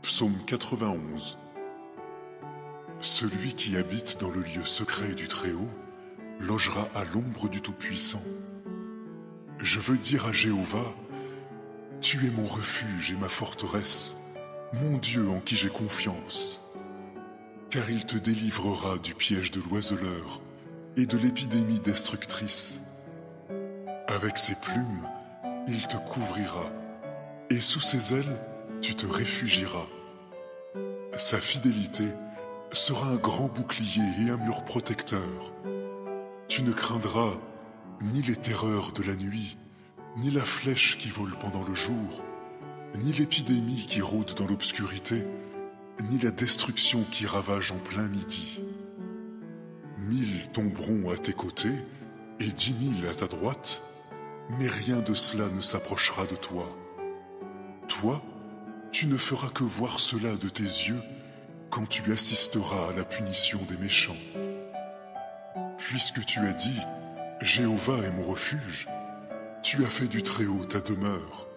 Psaume 91. Celui qui habite dans le lieu secret du Très-Haut logera à l'ombre du Tout-Puissant. Je veux dire à Jéhovah, tu es mon refuge et ma forteresse, mon Dieu en qui j'ai confiance. Car il te délivrera du piège de l'oiseleur et de l'épidémie destructrice. Avec ses plumes, il te couvrira, et sous ses ailes, tu te réfugieras. Sa fidélité sera un grand bouclier et un mur protecteur. Tu ne craindras ni les terreurs de la nuit, ni la flèche qui vole pendant le jour, ni l'épidémie qui rôde dans l'obscurité, ni la destruction qui ravage en plein midi. 1000 tomberont à tes côtés et 10 000 à ta droite, mais rien de cela ne s'approchera de toi. Toi, tu ne feras que voir cela de tes yeux quand tu assisteras à la punition des méchants. Puisque tu as dit « Jéhovah est mon refuge », tu as fait du Très-Haut ta demeure.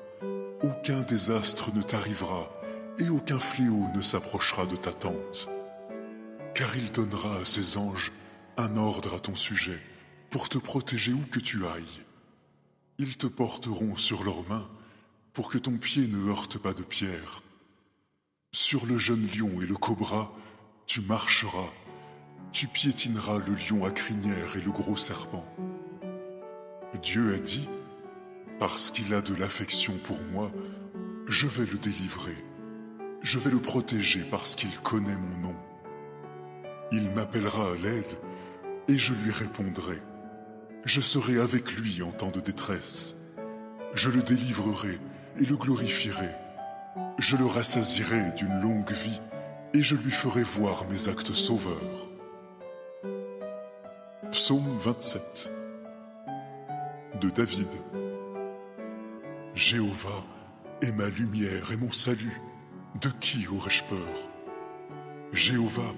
Aucun désastre ne t'arrivera et aucun fléau ne s'approchera de ta tente. Car il donnera à ses anges un ordre à ton sujet pour te protéger où que tu ailles. Ils te porteront sur leurs mains pour que ton pied ne heurte pas de pierre. Sur le jeune lion et le cobra, tu marcheras, tu piétineras le lion à crinière et le gros serpent. Dieu a dit, parce qu'il a de l'affection pour moi, je vais le délivrer. Je vais le protéger parce qu'il connaît mon nom. Il m'appellera à l'aide et je lui répondrai. Je serai avec lui en temps de détresse. Je le délivrerai et le glorifierai. Je le rassasierai d'une longue vie et je lui ferai voir mes actes sauveurs. Psaume 27 de David. Jéhovah est ma lumière et mon salut. De qui aurais-je peur? Jéhovah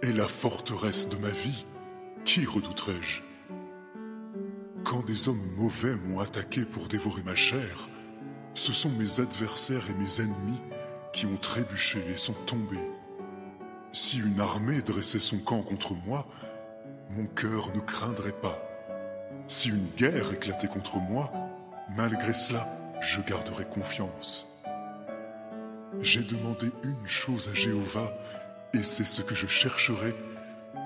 est la forteresse de ma vie. Qui redouterai-je? Quand des hommes mauvais m'ont attaqué pour dévorer ma chair, ce sont mes adversaires et mes ennemis qui ont trébuché et sont tombés. Si une armée dressait son camp contre moi, mon cœur ne craindrait pas. Si une guerre éclatait contre moi, malgré cela, je garderai confiance. J'ai demandé une chose à Jéhovah, et c'est ce que je chercherai,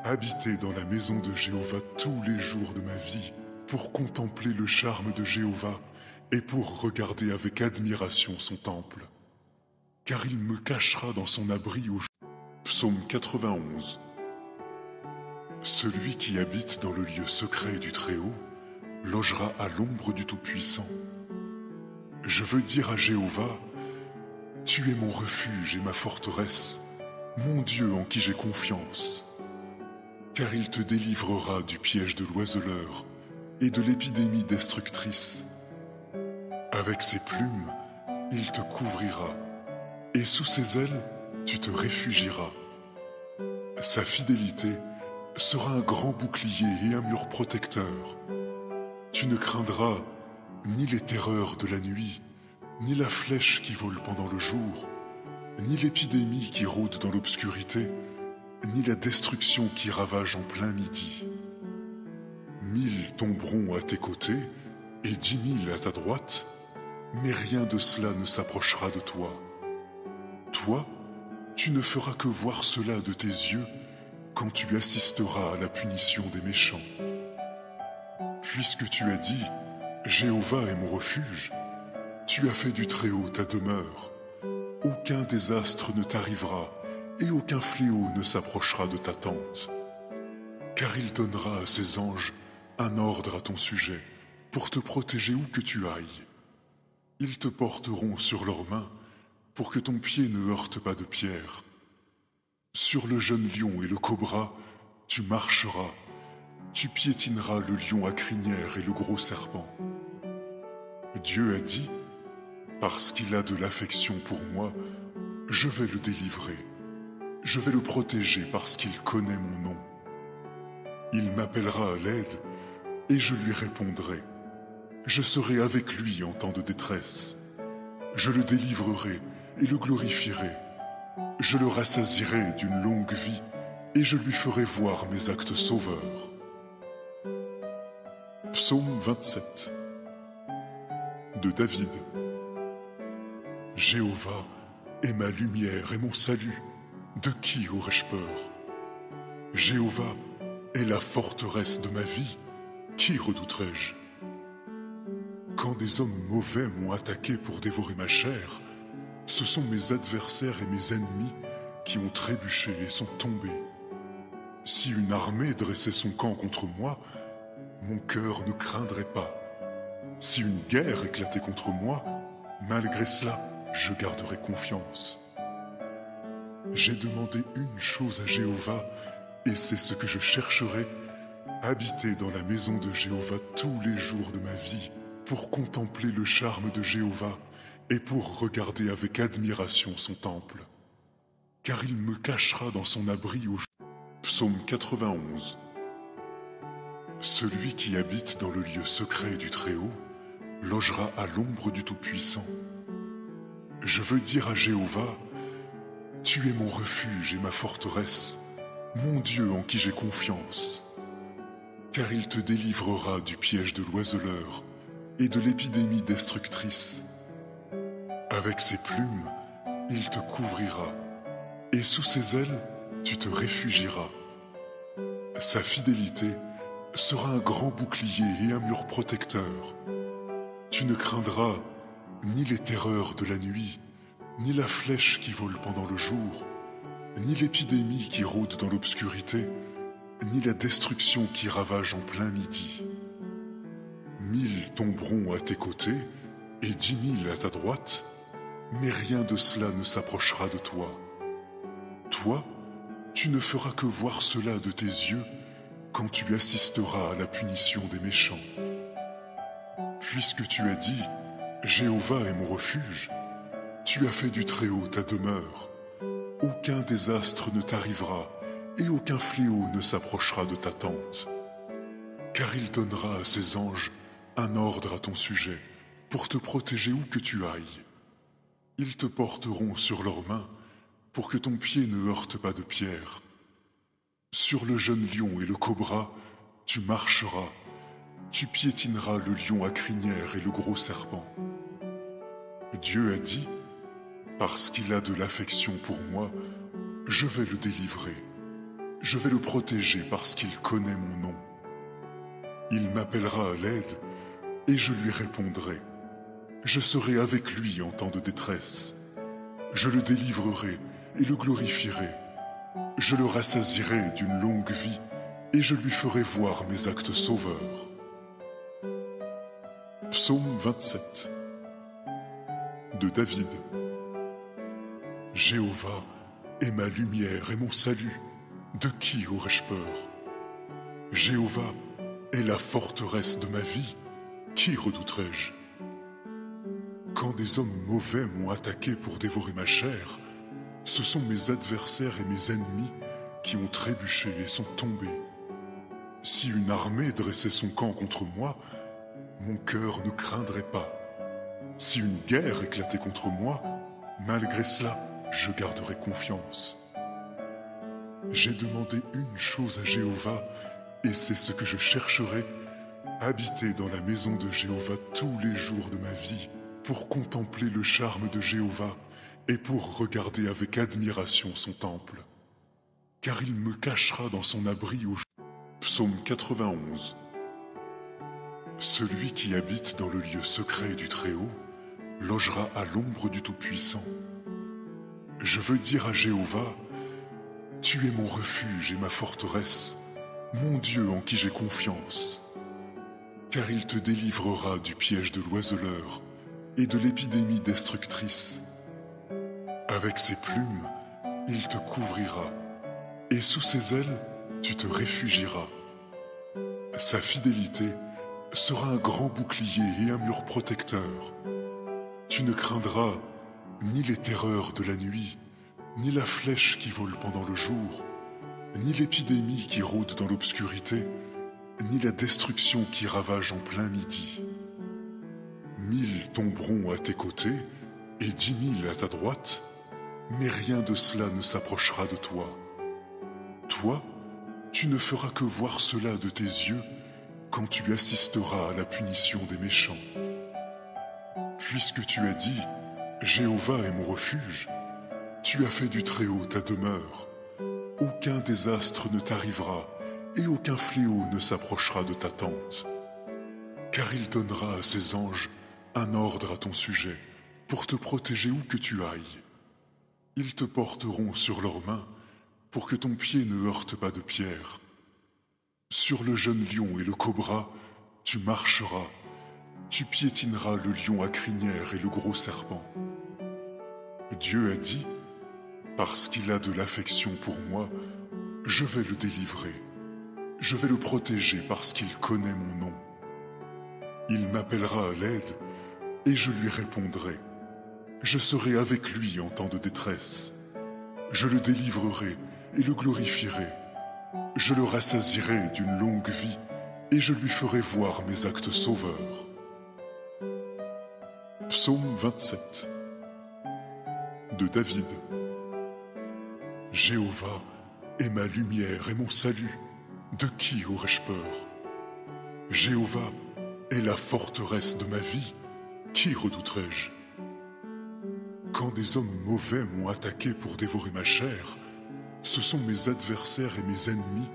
habiter dans la maison de Jéhovah tous les jours de ma vie, pour contempler le charme de Jéhovah et pour regarder avec admiration son temple. Car il me cachera dans son abri au jour. Psaume 91. Celui qui habite dans le lieu secret du Très-Haut logera à l'ombre du Tout-Puissant. Je veux dire à Jéhovah, tu es mon refuge et ma forteresse, mon Dieu en qui j'ai confiance. Car il te délivrera du piège de l'oiseleur et de l'épidémie destructrice. Avec ses plumes, il te couvrira, et sous ses ailes, tu te réfugieras. Sa fidélité sera un grand bouclier et un mur protecteur. Tu ne craindras ni les terreurs de la nuit, ni la flèche qui vole pendant le jour, ni l'épidémie qui rôde dans l'obscurité, ni la destruction qui ravage en plein midi. 1000 tomberont à tes côtés et 10 000 à ta droite, mais rien de cela ne s'approchera de toi. Toi, tu ne feras que voir cela de tes yeux quand tu assisteras à la punition des méchants. Puisque tu as dit « Jéhovah est mon refuge », tu as fait du Très-Haut ta demeure. Aucun désastre ne t'arrivera et aucun fléau ne s'approchera de ta tente. Car il donnera à ses anges un ordre à ton sujet pour te protéger où que tu ailles. Ils te porteront sur leurs mains pour que ton pied ne heurte pas de pierre. Sur le jeune lion et le cobra, tu marcheras, tu piétineras le lion à crinière et le gros serpent. Dieu a dit, parce qu'il a de l'affection pour moi, je vais le délivrer. Je vais le protéger parce qu'il connaît mon nom. Il m'appellera à l'aide et je lui répondrai. Je serai avec lui en temps de détresse. Je le délivrerai et le glorifierai. Je le rassasierai d'une longue vie et je lui ferai voir mes actes sauveurs. Psaume 27 de David. Jéhovah est ma lumière et mon salut, de qui aurais-je peur? Jéhovah est la forteresse de ma vie, qui redouterai-je? Quand des hommes mauvais m'ont attaqué pour dévorer ma chair, ce sont mes adversaires et mes ennemis qui ont trébuché et sont tombés. Si une armée dressait son camp contre moi, mon cœur ne craindrait pas. Si une guerre éclatait contre moi, malgré cela, je garderai confiance. J'ai demandé une chose à Jéhovah, et c'est ce que je chercherai, habiter dans la maison de Jéhovah tous les jours de ma vie, pour contempler le charme de Jéhovah et pour regarder avec admiration son temple. Car il me cachera dans son abri au Psaume 91. Celui qui habite dans le lieu secret du Très-Haut logera à l'ombre du Tout-Puissant. Je veux dire à Jéhovah, tu es mon refuge et ma forteresse, mon Dieu en qui j'ai confiance. Car il te délivrera du piège de l'oiseleur et de l'épidémie destructrice. Avec ses plumes, il te couvrira, et sous ses ailes, tu te réfugieras. Sa fidélité sera un grand bouclier et un mur protecteur. Tu ne craindras ni les terreurs de la nuit, ni la flèche qui vole pendant le jour, ni l'épidémie qui rôde dans l'obscurité, ni la destruction qui ravage en plein midi. 1000 tomberont à tes côtés et 10 000 à ta droite, mais rien de cela ne s'approchera de toi. Toi, tu ne feras que voir cela de tes yeux quand tu assisteras à la punition des méchants. Puisque tu as dit « Jéhovah est mon refuge », tu as fait du Très-Haut ta demeure. Aucun désastre ne t'arrivera et aucun fléau ne s'approchera de ta tente. Car il donnera à ses anges un ordre à ton sujet pour te protéger où que tu ailles. Ils te porteront sur leurs mains pour que ton pied ne heurte pas de pierre. Sur le jeune lion et le cobra, tu marcheras, tu piétineras le lion à crinière et le gros serpent. Dieu a dit, parce qu'il a de l'affection pour moi, je vais le délivrer. Je vais le protéger parce qu'il connaît mon nom. Il m'appellera à l'aide et je lui répondrai. Je serai avec lui en temps de détresse. Je le délivrerai et le glorifierai. Je le rassasierai d'une longue vie et je lui ferai voir mes actes sauveurs. Psaume 27 de David. Jéhovah est ma lumière et mon salut, de qui aurais-je peur? Jéhovah est la forteresse de ma vie, qui redouterai-je? Quand des hommes mauvais m'ont attaqué pour dévorer ma chair, ce sont mes adversaires et mes ennemis qui ont trébuché et sont tombés. Si une armée dressait son camp contre moi, mon cœur ne craindrait pas. Si une guerre éclatait contre moi, malgré cela, je garderai confiance. J'ai demandé une chose à Jéhovah, et c'est ce que je chercherai, habiter dans la maison de Jéhovah tous les jours de ma vie, pour contempler le charme de Jéhovah et pour regarder avec admiration son temple. Car il me cachera dans son abri au Psaume 91. Celui qui habite dans le lieu secret du Très-Haut logera à l'ombre du Tout-Puissant. Je veux dire à Jéhovah, tu es mon refuge et ma forteresse, mon Dieu en qui j'ai confiance. Car il te délivrera du piège de l'oiseleur et de l'épidémie destructrice. Avec ses plumes, il te couvrira, et sous ses ailes, tu te réfugieras. Sa fidélité sera un grand bouclier et un mur protecteur. Tu ne craindras ni les terreurs de la nuit, ni la flèche qui vole pendant le jour, ni l'épidémie qui rôde dans l'obscurité, ni la destruction qui ravage en plein midi. 1000 tomberont à tes côtés et 10 000 à ta droite, mais rien de cela ne s'approchera de toi. Toi, tu ne feras que voir cela de tes yeux quand tu assisteras à la punition des méchants. Puisque tu as dit « Jéhovah est mon refuge », tu as fait du Très-Haut ta demeure. Aucun désastre ne t'arrivera et aucun fléau ne s'approchera de ta tente. Car il donnera à ses anges un ordre à ton sujet pour te protéger où que tu ailles. Ils te porteront sur leurs mains pour que ton pied ne heurte pas de pierre. Sur le jeune lion et le cobra, tu marcheras, tu piétineras le lion à crinière et le gros serpent. Dieu a dit, parce qu'il a de l'affection pour moi, je vais le délivrer. Je vais le protéger parce qu'il connaît mon nom. Il m'appellera à l'aide et je lui répondrai. Je serai avec lui en temps de détresse. Je le délivrerai et le glorifierai. Je le rassasierai d'une longue vie et je lui ferai voir mes actes sauveurs. Psaume 27 de David. Jéhovah est ma lumière et mon salut. De qui aurais-je peur? Jéhovah est la forteresse de ma vie. Qui redouterai-je? Quand des hommes mauvais m'ont attaqué pour dévorer ma chair, ce sont mes adversaires et mes ennemis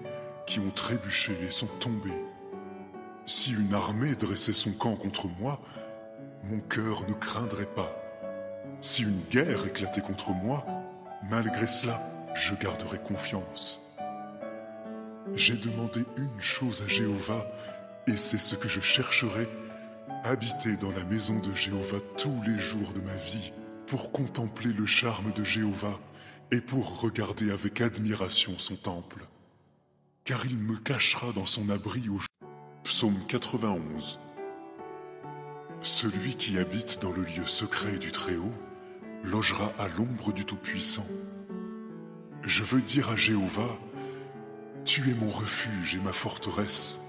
qui ont trébuché et sont tombés. Si une armée dressait son camp contre moi, mon cœur ne craindrait pas. Si une guerre éclatait contre moi, malgré cela, je garderai confiance. J'ai demandé une chose à Jéhovah, et c'est ce que je chercherai, habiter dans la maison de Jéhovah tous les jours de ma vie, pour contempler le charme de Jéhovah et pour regarder avec admiration son temple. Car il me cachera dans son abri au Psaume 91. Celui qui habite dans le lieu secret du Très-Haut logera à l'ombre du Tout-Puissant. Je veux dire à Jéhovah, tu es mon refuge et ma forteresse,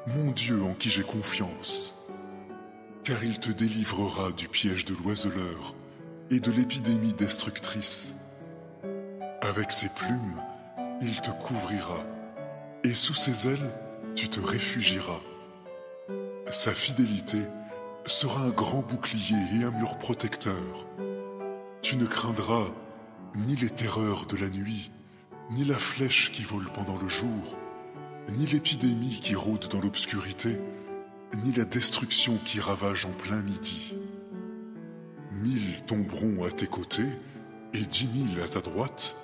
mon Dieu en qui j'ai confiance. Car il te délivrera du piège de l'oiseleur et de l'épidémie destructrice. Avec ses plumes, il te couvrira, et sous ses ailes, tu te réfugieras. Sa fidélité sera un grand bouclier et un mur protecteur. Tu ne craindras ni les terreurs de la nuit, ni la flèche qui vole pendant le jour, ni l'épidémie qui rôde dans l'obscurité, ni la destruction qui ravage en plein midi. 1000 tomberont à tes côtés et 10 000 à ta droite,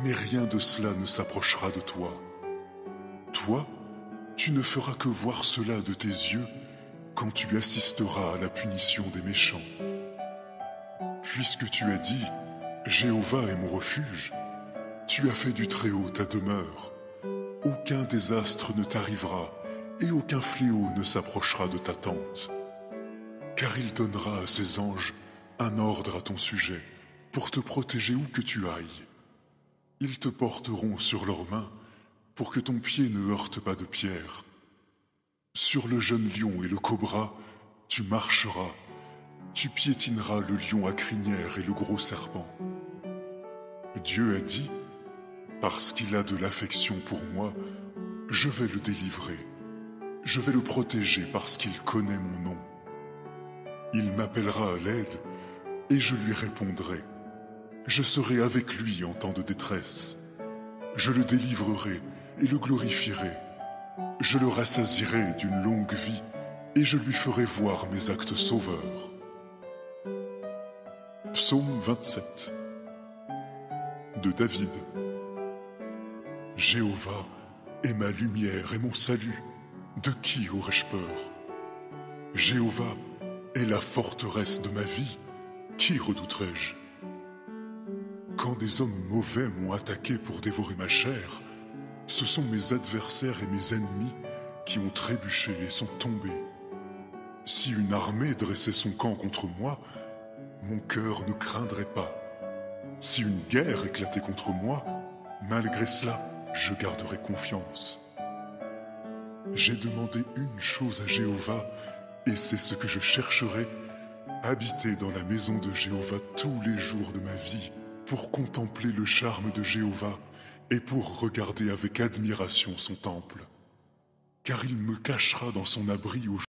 mais rien de cela ne s'approchera de toi. Toi, tu ne feras que voir cela de tes yeux quand tu assisteras à la punition des méchants. Puisque tu as dit « Jéhovah est mon refuge », tu as fait du Très-Haut ta demeure. Aucun désastre ne t'arrivera et aucun fléau ne s'approchera de ta tente. Car il donnera à ses anges un ordre à ton sujet pour te protéger où que tu ailles. Ils te porteront sur leurs mains pour que ton pied ne heurte pas de pierre. Sur le jeune lion et le cobra, tu marcheras, tu piétineras le lion à crinière et le gros serpent. Dieu a dit, parce qu'il a de l'affection pour moi, je vais le délivrer. Je vais le protéger parce qu'il connaît mon nom. Il m'appellera à l'aide et je lui répondrai. Je serai avec lui en temps de détresse. Je le délivrerai et le glorifierai. Je le rassasierai d'une longue vie et je lui ferai voir mes actes sauveurs. Psaume 27 de David. Jéhovah est ma lumière et mon salut. De qui aurais-je peur? Jéhovah est la forteresse de ma vie. Qui redouterai-je? Quand des hommes mauvais m'ont attaqué pour dévorer ma chair, ce sont mes adversaires et mes ennemis qui ont trébuché et sont tombés. Si une armée dressait son camp contre moi, mon cœur ne craindrait pas. Si une guerre éclatait contre moi, malgré cela, je garderai confiance. J'ai demandé une chose à Jéhovah, et c'est ce que je chercherai, habiter dans la maison de Jéhovah tous les jours de ma vie, pour contempler le charme de Jéhovah et pour regarder avec admiration son temple. Car il me cachera dans son abri au